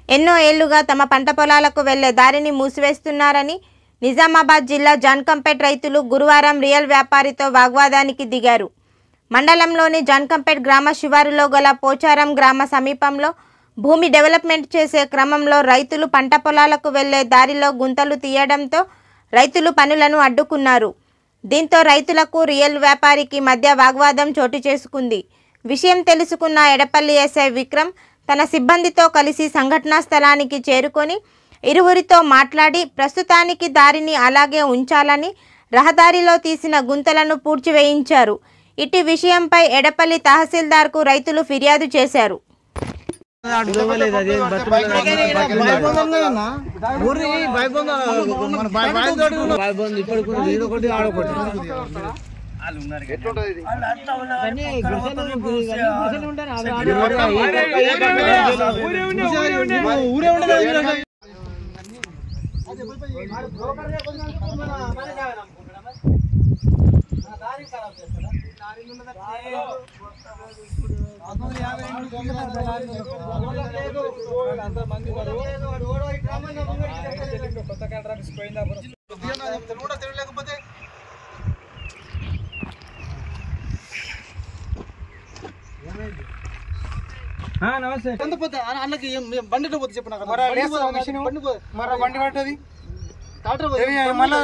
ఎన్నో ఏళ్లుగా తమ పంట పొలాలకు వెళ్లే దారిని మూసివేస్తున్నారని నిజామాబాద్ జిల్లా జాన్కంపేట్ రైతులు గురువారం రియల్ వ్యాపారితో వాగ్వాదానికి దిగారు. మండలంలోని జాన్కంపేట్ గ్రామ శివారులో గల పోచారం గ్రామ సమీపంలో భూమి డెవలప్మెంట్ చేసే క్రమంలో రైతులు పంట పొలాలకు వెళ్లే దారిలో గుంతలు తీయడంతో రైతులు పనులను అడ్డుకున్నారు. దీంతో రైతులకు రియల్ వ్యాపారికి మధ్య వాగ్వాదం చోటు చేసుకుంది. విషయం తెలుసుకున్న ఎడపల్లి ఎస్ఐ విక్రమ్ తన సిబ్బందితో కలిసి సంఘటనా స్థలానికి చేరుకొని ఇరువురితో మాట్లాడి ప్రస్తుతానికి దారిని అలాగే ఉంచాలని రహదారిలో తీసిన గుంతలను పూడ్చివేయించారు. ఇటు విషయంపై ఎడపల్లి తహసీల్దార్కు రైతులు ఫిర్యాదు చేశారు. నమస్తే అన్నకి బండిలో పోతే చెప్పిన బండి పట్టది మళ్ళీ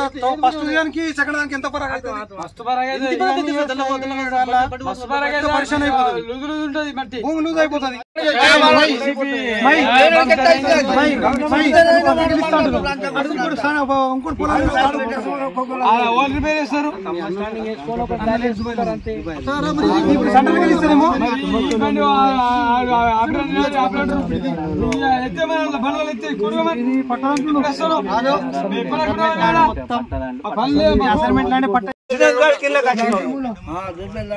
ఫస్ట్ దానికి సెకండ్ దానికి ఎంత భూమి లూజ్ అయిపోతుంది.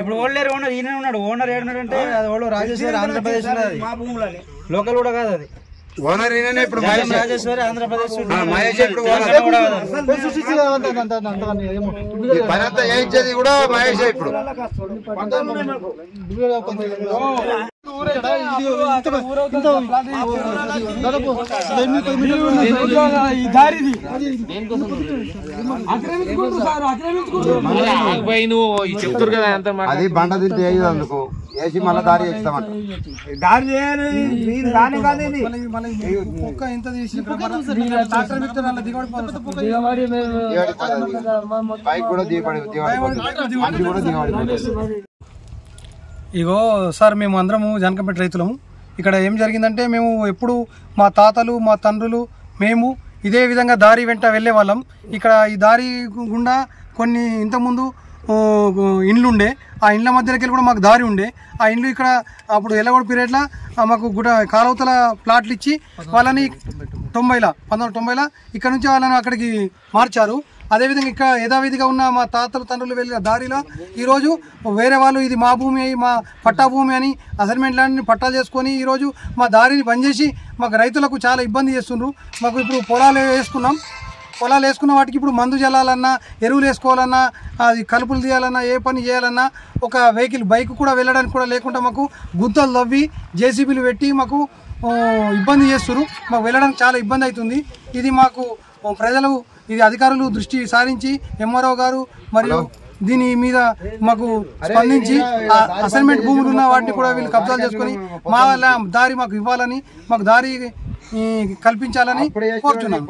ఇప్పుడు ఓల్డర్ ఓనర్ ఈయన ఉన్నాడు. ఓనర్ ఏడున్నాడంటే అది ఓళ్ళు రాజేశ్వరి ఆంధ్రప్రదేశ్ లోకల్ కూడా కాదు. అది ఓనర్ ఇప్పుడు రాజేశ్వరి ఆంధ్రప్రదేశ్ కూడా మహేష్. ఇప్పుడు అది బండ తింటే అందుకు వేసి మళ్ళీ దారి చేస్తామంట. దారి చేయాలి ఇంత బైక్ కూడా ఇగో సార్, మేము అందరము జాన్కంపేట రైతులము. ఇక్కడ ఏం జరిగిందంటే, మేము ఎప్పుడు మా తాతలు మా తండ్రులు మేము ఇదే విధంగా దారి వెంట వెళ్ళే వాళ్ళం. ఇక్కడ ఈ దారి గుండా కొన్ని ఇంతకుముందు ఇండ్లు ఉండే, ఆ ఇండ్ల మధ్యలోకి కూడా మాకు దారి ఉండే. ఆ ఇండ్లు ఇక్కడ అప్పుడు ఎల్లగొడ పీరియడ్లో మాకు కాలవతల ప్లాట్లు ఇచ్చి వాళ్ళని 1990లో ఇక్కడ నుంచి వాళ్ళని అక్కడికి మార్చారు. అదేవిధంగా ఇక్కడ యథావిధిగా ఉన్న మా తాతలు తండ్రులు వెళ్ళిన దారిలో ఈరోజు వేరే వాళ్ళు ఇది మా భూమి మా పట్టా భూమి అని అసైన్మెంట్ ల్యాండ్ని పట్టాలు చేసుకొని ఈరోజు మా దారిని బంద్ చేసి మాకు రైతులకు చాలా ఇబ్బంది చేస్తున్నారు. మాకు ఇప్పుడు పొలాలు వేసుకున్న వాటికి ఇప్పుడు మందు చల్లాలన్నా, ఎరువులు వేసుకోవాలన్నా, అది కలుపులు తీయాలన్నా, ఏ పని చేయాలన్నా ఒక వెహికల్ బైక్ కూడా వెళ్ళడానికి కూడా లేకుండా మాకు గుంతలు తవ్వి జేసీబీలు పెట్టి మాకు ఇబ్బంది చేస్తున్నారు. మాకు వెళ్ళడానికి చాలా ఇబ్బంది అవుతుంది. ఇది మాకు ప్రజలు ఇది అధికారులు దృష్టి సారించి ఎంఆర్ఓ గారు మరియు దీని మీద మాకు స్పందించి అసైన్మెంట్ భూములు ఉన్న వాటిని కూడా వీళ్ళు కబ్జాలు చేసుకొని మా దారి మాకు ఇవ్వాలని, మాకు దారి కల్పించాలని కోరుతున్నాం.